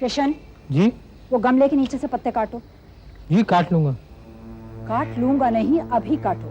किशन जी वो गमले के नीचे से पत्ते काटो। जी काट लूंगा। काट लूंगा नहीं, अभी काटो।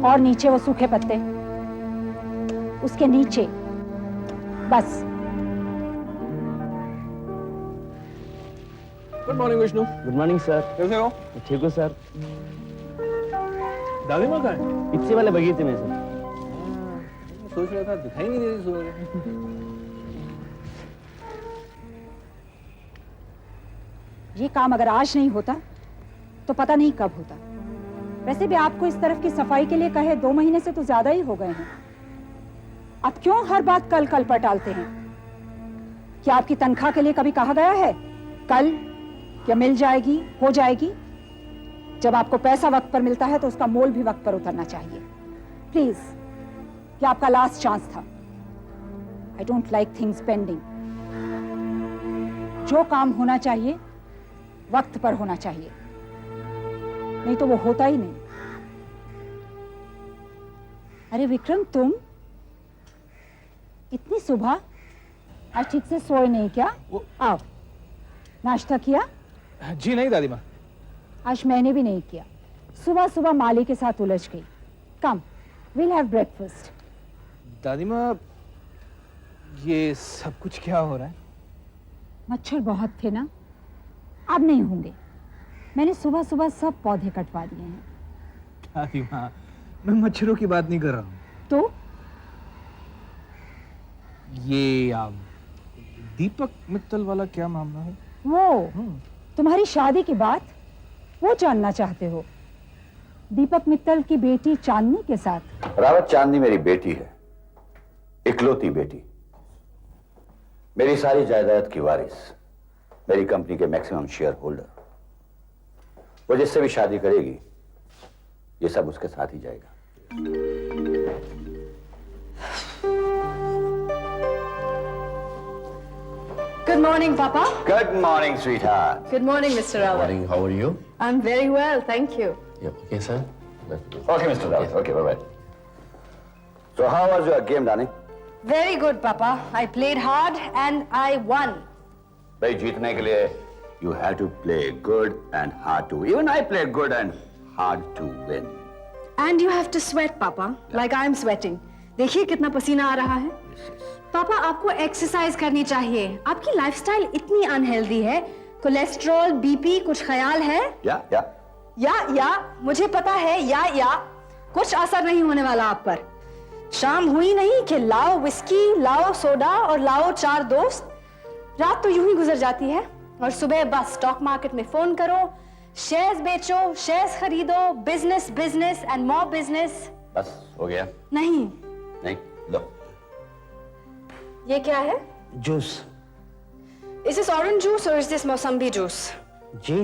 और नीचे वो सूखे पत्ते, उसके नीचे बस। Good morning Vishnu. Good morning sir. कैसे हो? ठीक हो सर? दादी माँ कहाँ है? पीछे वाले बगीचे में सर। सोच रहा था दिखाई नहीं दे रही सुबह। ये काम अगर आज नहीं होता तो पता नहीं कब होता। वैसे भी आपको इस तरफ की सफाई के लिए कहे 2 महीने से तो ज्यादा ही हो गए हैं। आप क्यों हर बात कल कल पर टालते हैं? क्या आपकी तनख्वाह के लिए कभी कहा गया है कल? क्या मिल जाएगी, हो जाएगी? जब आपको पैसा वक्त पर मिलता है तो उसका मोल भी वक्त पर उतरना चाहिए। प्लीज, ये आपका लास्ट चांस था। I don't like things pending. जो काम होना चाहिए वक्त पर होना चाहिए, नहीं तो वो होता ही नहीं। अरे विक्रम, तुम इतनी सुबह आज ठीक से सोए नहीं क्या? आओ, नाश्ता किया? जी नहीं दादी माँ। आज मैंने भी नहीं किया। सुबह सुबह माली के साथ उलझ गई। कम, विल हैव ब्रेकफास्ट। दादी माँ, ये सब कुछ क्या हो रहा है? मच्छर बहुत थे ना, अब नहीं होंगे। मैंने सुबह सुबह सब पौधे कटवा दिए हैं। दादी माँ, मैं मच्छरों की बात नहीं कर रहा हूँ। तो ये दीपक मित्तल वाला क्या मामला है? वो तुम्हारी शादी की बात वो जानना चाहते हो? दीपक मित्तल की बेटी चांदनी के साथ। रावत चांदनी मेरी बेटी है, इकलौती बेटी, मेरी सारी जायदाद की वारिस, मेरी कंपनी के मैक्सिमम शेयर होल्डर। वो जिससे भी शादी करेगी ये सब उसके साथ ही जाएगा। Good morning, Papa. Good morning, sweetheart. Good morning, Mr. Rawat. Morning. How are you? I'm very well, thank you. Yeah, okay, sir. Okay, Mr. Rawat. Okay, bye-bye. So, how was your game, darling? Very good, Papa. I played hard and I won. भाई जीतने के लिए you have to play good and hard too. Even I play good and hard to win. And you have to sweat, Papa, like I'm sweating. देखिए कितना पसीना आ रहा है। पापा, आपको एक्सरसाइज करनी चाहिए। आपकी लाइफस्टाइल इतनी अनहेल्दी है। कोलेस्ट्रॉल, बीपी, कुछ ख्याल है? या मुझे पता है, या कुछ असर नहीं होने वाला आप पर। शाम हुई नहीं कि लाओ विस्की, लाओ सोडा और लाओ 4 दोस्त। रात तो यूं ही गुजर जाती है और सुबह बस स्टॉक मार्केट में फोन करो, शेयर्स बेचो, शेयर्स खरीदो, business business and more business. बस हो गया? नहीं, लो। ये क्या है? Juice. Is this orange juice or is this mosambi juice? जी,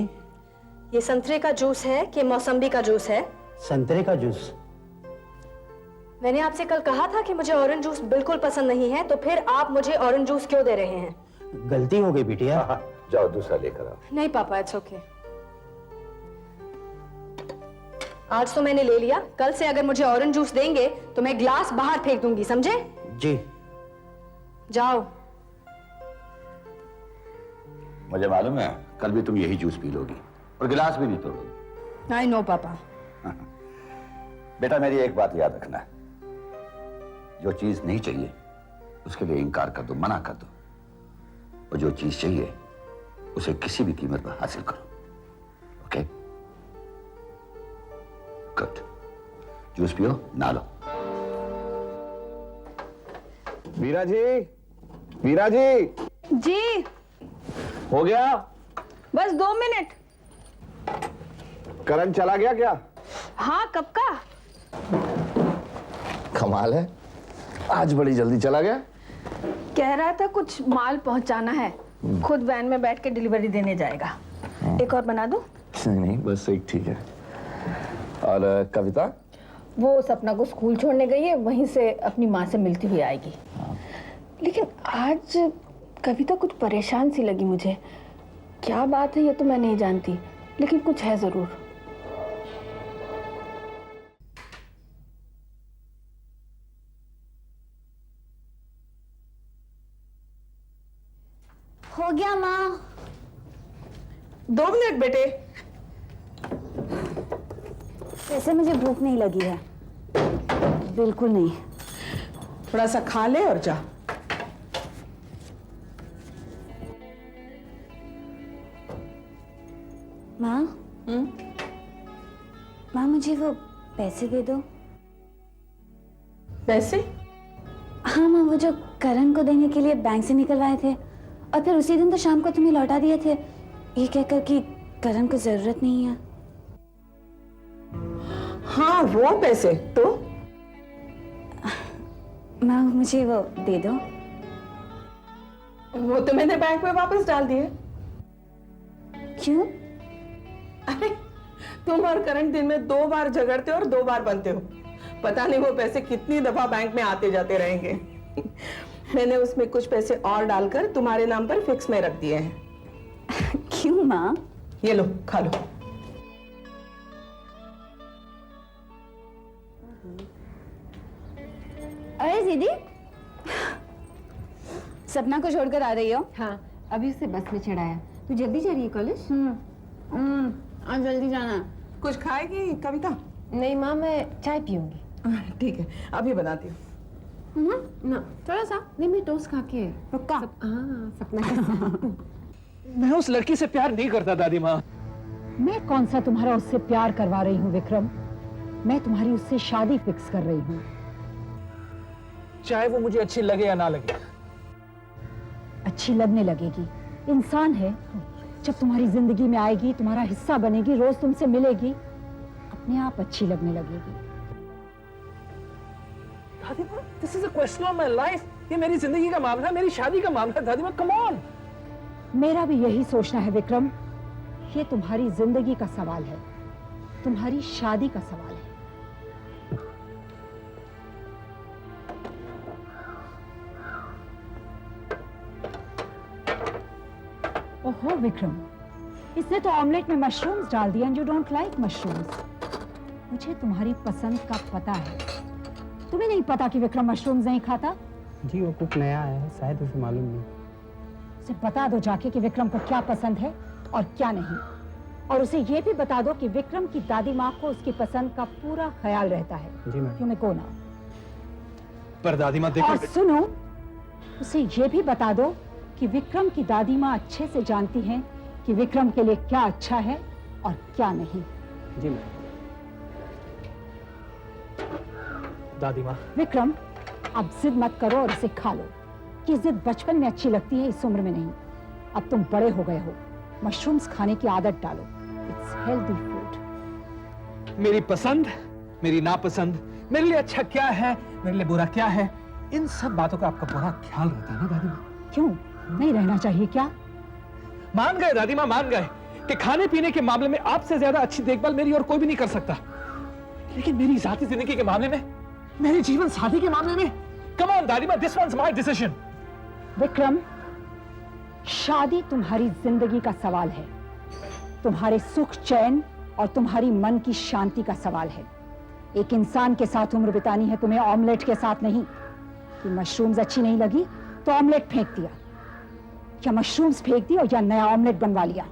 ये संतरे का जूस है कि मौसम्बी का जूस है? संतरे का जूस। मैंने आपसे कल कहा था कि मुझे ऑरेंज जूस बिल्कुल पसंद नहीं है, तो फिर आप मुझे ऑरेंज जूस क्यों दे रहे हैं? गलती हो गई बिटिया। जाओ दूसरा लेकर आओ। नहीं पापा, इट्स ओके। आज तो मैंने ले लिया, कल से अगर मुझे ऑरेंज जूस देंगे तो मैं ग्लास बाहर फेंक दूंगी, समझे? जी। जाओ। मुझे मालूम है कल भी तुम यही जूस पी लोगी और गिलास भी नहीं तोड़ोगी। आई नो पापा। बेटा मेरी एक बात याद रखना है, जो चीज नहीं चाहिए उसके लिए इनकार कर दो, मना कर दो, और जो चीज चाहिए उसे किसी भी कीमत पर हासिल करो। ओके? गुड। जूस पियो, ना लो। वीरा जी, वीरा जी। जी। हो गया? बस 2 मिनट। करण चला गया क्या? हाँ, कब का? कमाल है, आज बड़ी जल्दी चला गया। कह रहा था कुछ माल पहुंचाना है, खुद वैन में बैठ के डिलीवरी देने जाएगा। एक और बना दूं? नहीं, बस एक ठीक है। और कविता? वो सपना को स्कूल छोड़ने गई है, वहीं से अपनी माँ से मिलती हुई आएगी। लेकिन आज कविता कुछ परेशान सी लगी मुझे। क्या बात है ये तो मैं नहीं जानती, लेकिन कुछ है जरूर। हो गया माँ। 2 मिनट बेटे। वैसे मुझे भूख नहीं लगी है, बिल्कुल नहीं। थोड़ा सा खा ले और जा। माँ, माँ मुझे वो पैसे दे दो। पैसे? हाँ माँ, वो जो करण को देने के लिए बैंक से निकलवाए थे और फिर उसी दिन तो शाम को तुम्हें लौटा दिए थे, ये कहकर कि करण को जरूरत नहीं है। हाँ वो पैसे तो? माँ मुझे वो दे दो। वो तो मैंने बैंक में वापस डाल दिए। क्यों? अरे तुम और करण दिन में 2 बार झगड़ते हो और 2 बार बनते हो। पता नहीं वो पैसे कितनी दफा बैंक में आते जाते रहेंगे। मैंने उसमें कुछ पैसे और डालकर तुम्हारे नाम पर फिक्स में रख दिए हैं। क्यों माँ? ये लो, खा लो। अरे दीदी, सपना को छोड़कर आ रही हो? हाँ, अभी उसे बस में चढ़ाया। तू जल्दी जा रही है कॉलेज? आज जल्दी जाना है। कुछ खाएगी कविता? नहीं माँ, मैं चाय पीऊंगी। ठीक है, अभी बनाती हूँ। ना थोड़ा सा नहीं, मैं टोस्ट खा के। रुका। हाँ, सपना का। मैं उस लड़की से प्यार नहीं करता दादी माँ। मैं कौन सा तुम्हारा उससे प्यार करवा रही हूँ विक्रम? मैं तुम्हारी उससे शादी फिक्स कर रही हूँ। चाहे वो मुझे अच्छी लगे या ना लगे। अच्छी लगने लगेगी, इंसान है। जब तुम्हारी जिंदगी में आएगी, तुम्हारा हिस्सा बनेगी, रोज तुमसे मिलेगी, अपने आप अच्छी लगने लगेगी। दादी माँ, this is a question of my life। ये मेरी जिंदगी का मामला है, मेरी शादी का मामला है दादी माँ, come on। मेरा भी यही सोचना है विक्रम। ये तुम्हारी जिंदगी का सवाल है, तुम्हारी शादी का सवाल है। ओहो विक्रम, इसने तो ऑमलेट में मशरूम्स डाल दिया। And you don't like mushrooms. मुझे तुम्हारी पसंद का पता है। तुम्हें नहीं पता कि विक्रम मशरूम्स नहीं खाता? जी वो कुक नया है, शायद उसे मालूम नहीं। उसे बता दो जाके कि विक्रम को क्या पसंद है और क्या नहीं। और उसे ये भी बता दो कि विक्रम की दादी माँ को उसकी पसंद का पूरा ख्याल रहता है। जी मैम। क्यों मैं को ना। पर दादी माँ और देखो, सुनो, उसे ये भी बता दो कि विक्रम की दादी माँ अच्छे से जानती हैं कि विक्रम के लिए क्या अच्छा है और क्या नहीं। जी मैम। दादी माँ विक्रम, अब जिद मत करो और इसे खा लो। ये जिद बचपन में अच्छी लगती है, इस उम्र में नहीं। अब तुम बड़े हो गए हो, मशरूम्स खाने की आदत डालो। It's healthy food. मेरी पसंद, मेरी नापसंद, मेरे लिए अच्छा क्या है, मेरे लिए बुरा क्या है, इन सब बातों का आपका पूरा ख्याल रहता है ना दादी माँ? क्यों नहीं रहना चाहिए क्या? मान गए दादी माँ, मान गए कि खाने पीने के मामले में आपसे ज्यादा अच्छी देखभाल मेरी और कोई भी नहीं कर सकता। लेकिन मेरी जाती जिंदगी के मामले में, मेरे जीवन साथी के मामले में, कम ऑन दादी माँ, this was my decision. Vikram, शादी तुम्हारी जिंदगी का सवाल है, तुम्हारे सुख चैन और तुम्हारी मन की शांति का सवाल है। एक इंसान के साथ उम्र बितानी है तुम्हें, ऑमलेट के साथ नहीं। कि मशरूम्स अच्छी नहीं लगी तो ऑमलेट फेंक दिया, या मशरूम्स फेंक दी और या नया ऑमलेट बनवा लिया।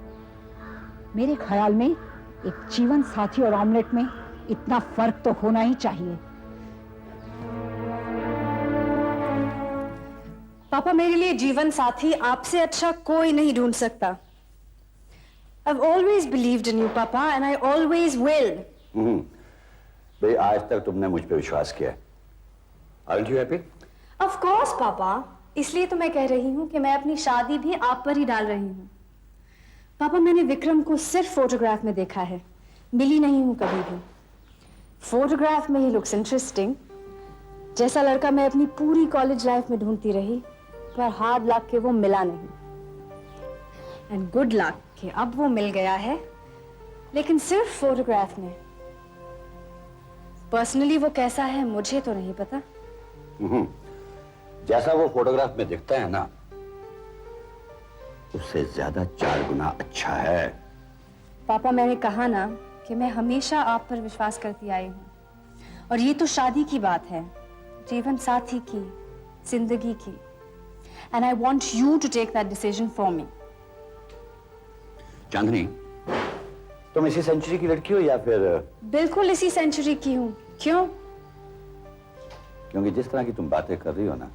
मेरे ख्याल में एक जीवन साथी और ऑमलेट में इतना फर्क तो होना ही चाहिए। पापा, मेरे लिए जीवन साथी आपसे अच्छा कोई नहीं ढूंढ सकता। I've always believed in you, Papa, and I always will. भाई आज तक तुमने मुझ पे विश्वास किया है। Aren't you happy? Of course, पापा। इसलिए तो मैं कह रही हूँ कि मैं अपनी शादी भी आप पर ही डाल रही हूँ। पापा, मैंने विक्रम को सिर्फ फोटोग्राफ में देखा है, मिली नहीं हूँ कभी भी। फोटोग्राफ में ही लुक्स इंटरेस्टिंग। जैसा लड़का मैं अपनी पूरी कॉलेज लाइफ में ढूंढती रही, पर हार्ड लक के वो मिला नहीं। एंड गुड लक कि अब वो मिल गया है, लेकिन सिर्फ फोटोग्राफ में। पर्सनली वो कैसा है मुझे तो नहीं पता। जैसा वो फोटोग्राफ में दिखता है ना, उससे ज्यादा 4 गुना अच्छा है। पापा, मैंने कहा ना कि मैं हमेशा आप पर विश्वास करती आई हूँ। और ये तो शादी की बात है, जीवन साथी की, जिंदगी की। and I want you to take that decision for me. चांदनी, तुम इसी सेंचुरी की लड़की हो या फिर? बिल्कुल इसी सेंचुरी की हूँ। क्यों? क्योंकि जिस तरह की तुम बातें कर रही हो ना।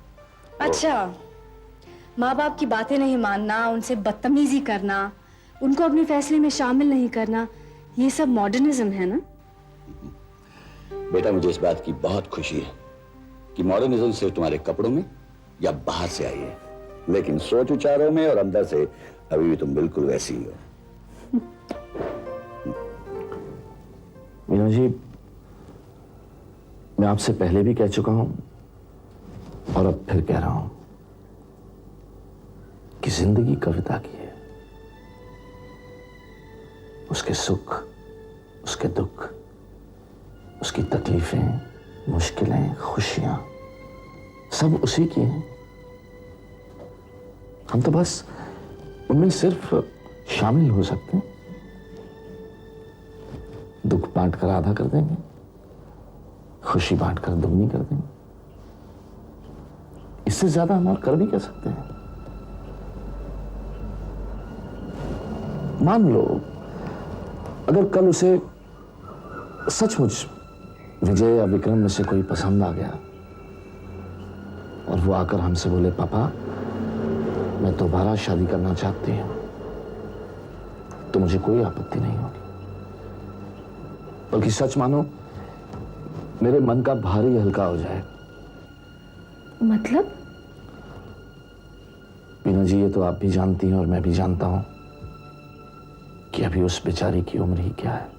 अच्छा, माँ बाप की बातें नहीं मानना, उनसे बदतमीजी करना, उनको अपने फैसले में शामिल नहीं करना, ये सब मॉडर्निज्म है ना? बेटा, मुझे इस बात की बहुत खुशी है कि मॉडर्निज्म सिर्फ तुम्हारे कपड़ों में या बाहर से आई है, लेकिन सोच विचारों में और अंदर से अभी भी तुम बिल्कुल वैसी ही हो। मीना जी, मैं आपसे पहले भी कह चुका हूं और अब फिर कह रहा हूं कि जिंदगी कविता की है। उसके सुख, उसके दुख, उसकी तकलीफें, मुश्किलें, खुशियां सब उसी की हैं। हम तो बस उनमें सिर्फ शामिल हो सकते हैं। दुख बांट कर आधा कर देंगे, खुशी बांट कर दुगनी कर देंगे। इससे ज्यादा हम और कर भी क्या सकते हैं? मान लो अगर कल उसे सचमुच विजय या विक्रम में से कोई पसंद आ गया और वो आकर हमसे बोले, पापा मैं दोबारा शादी करना चाहती हूं, तो मुझे कोई आपत्ति नहीं होगी। बल्कि सच मानो मेरे मन का भार ही हल्का हो जाए। मतलब? मीना जी, ये तो आप भी जानती हैं और मैं भी जानता हूं कि अभी उस बेचारी की उम्र ही क्या है।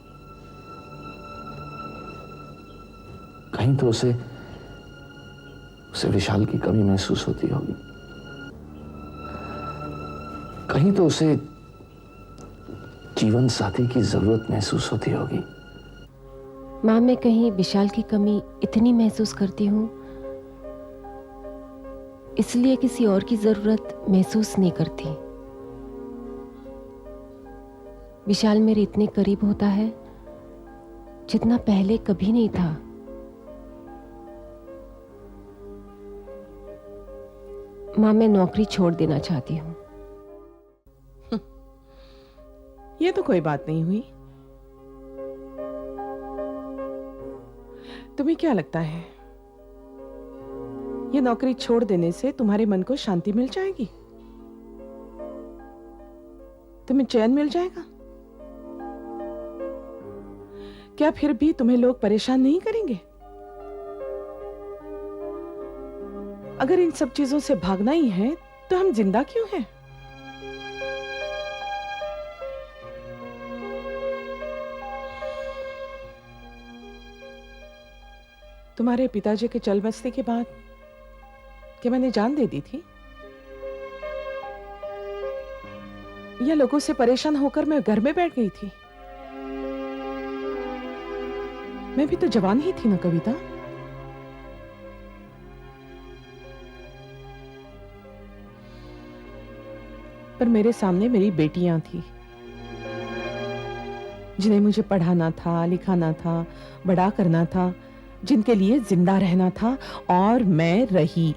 कहीं तो उसे विशाल की कमी महसूस होती होगी, कहीं तो उसे जीवन साथी की जरूरत महसूस होती होगी। माँ, मैं कहीं विशाल की कमी इतनी महसूस करती हूँ इसलिए किसी और की जरूरत महसूस नहीं करती। विशाल मेरे इतने करीब होता है जितना पहले कभी नहीं था। माँ, मैं नौकरी छोड़ देना चाहती हूँ। ये तो कोई बात नहीं हुई। तुम्हें क्या लगता है ये नौकरी छोड़ देने से तुम्हारे मन को शांति मिल जाएगी? तुम्हें चैन मिल जाएगा? क्या फिर भी तुम्हें लोग परेशान नहीं करेंगे? अगर इन सब चीजों से भागना ही है तो हम जिंदा क्यों हैं? तुम्हारे पिताजी के चल बसने के बाद क्या मैंने जान दे दी थी? या लोगों से परेशान होकर मैं घर में बैठ गई थी? मैं भी तो जवान ही थी ना कविता। पर मेरे सामने मेरी बेटियां थी जिन्हें मुझे पढ़ाना था, लिखाना था, बड़ा करना था, जिनके लिए जिंदा रहना था, और मैं रही।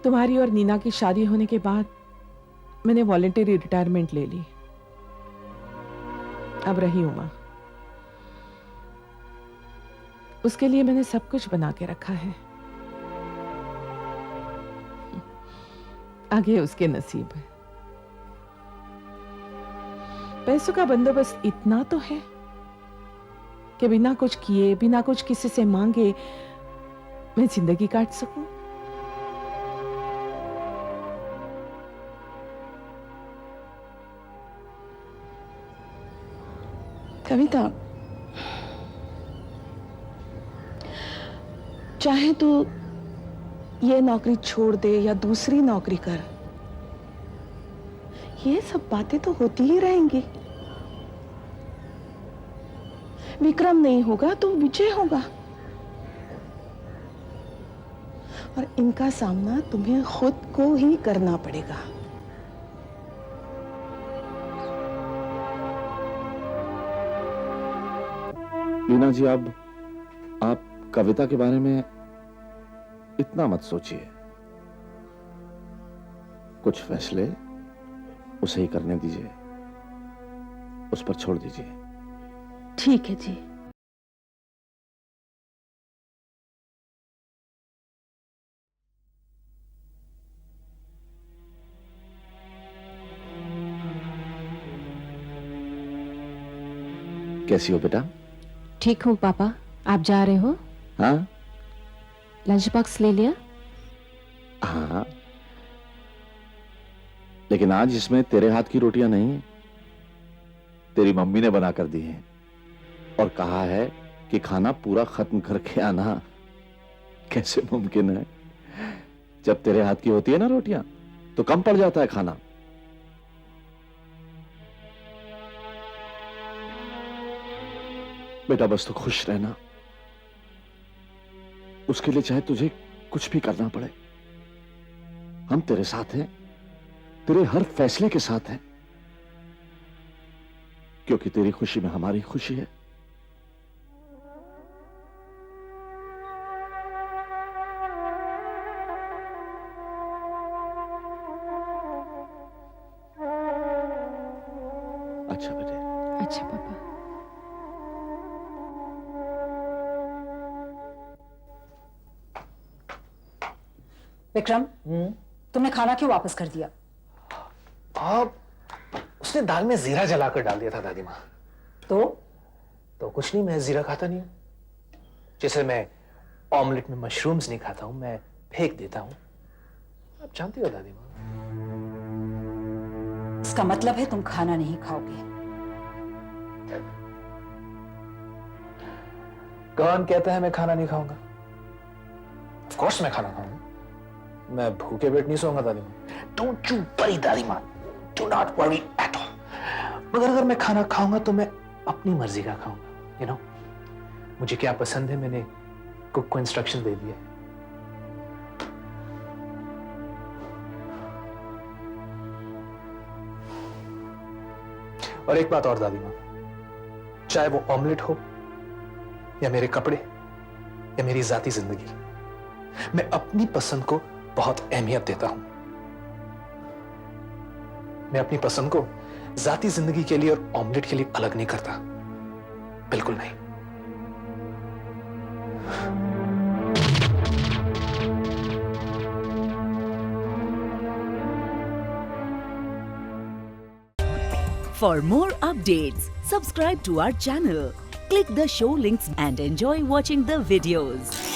तुम्हारी और नीना की शादी होने के बाद मैंने वॉलंटरी रिटायरमेंट ले ली। अब रही हूं मां। उसके लिए मैंने सब कुछ बना के रखा है। आगे उसके नसीब है। पैसों का बंदोबस्त इतना तो है कि बिना कुछ किए, बिना कुछ किसी से मांगे मैं जिंदगी काट सकूं। कविता, चाहे तू ये नौकरी छोड़ दे या दूसरी नौकरी कर, ये सब बातें तो होती ही रहेंगी। विक्रम नहीं होगा तो विजय होगा, और इनका सामना तुम्हें खुद को ही करना पड़ेगा। मीना जी, आप कविता के बारे में इतना मत सोचिए। कुछ फैसले उसे ही करने दीजिए, उस पर छोड़ दीजिए। ठीक है जी। कैसी हो बेटा? ठीक हूँ पापा। आप जा रहे हो? हाँ लंच बॉक्स ले लिया? हाँ, लेकिन आज इसमें तेरे हाथ की रोटियां नहीं है, तेरी मम्मी ने बना कर दी हैं और कहा है कि खाना पूरा खत्म करके आना। कैसे मुमकिन है? जब तेरे हाथ की होती है ना रोटियां तो कम पड़ जाता है खाना। बेटा बस तो खुश रहना, उसके लिए चाहे तुझे कुछ भी करना पड़े, हम तेरे साथ हैं, तेरे हर फैसले के साथ हैं, क्योंकि तेरी खुशी में हमारी खुशी है। अच्छा बेटे। अच्छा पापा। विक्रम, तुमने खाना क्यों वापस कर दिया? उसने दाल में जीरा जलाकर डाल दिया था दादी माँ। तो कुछ नहीं, मैं जीरा खाता नहीं हूं। जैसे मैं ऑमलेट में मशरूम्स नहीं खाता हूं, मैं फेंक देता हूं। आप जानती हो दादी माँ। इसका मतलब है तुम खाना नहीं खाओगे। कौन कहता है मैं खाना नहीं खाऊंगा? ऑफ कोर्स मैं खाना खाऊंगा। मैं भूखे पेट नहीं सोऊंगा दादी माँ। डोंट यू वरी दादी माँ, do not worry at all. मगर अगर मैं खाना खाऊंगा तो मैं अपनी मर्जी का खाऊंगा। यू नो, मुझे क्या पसंद है मैंने कुक को इंस्ट्रक्शन दे दिए। और एक बात और दादी माँ, चाहे वो ऑमलेट हो या मेरे कपड़े या मेरी जाती जिंदगी, मैं अपनी पसंद को बहुत अहमियत देता हूं। मैं अपनी पसंद को जाती जिंदगी के लिए और ऑमलेट के लिए अलग नहीं करता, बिल्कुल नहीं। For more updates, subscribe to our channel, click the show links and enjoy watching the videos.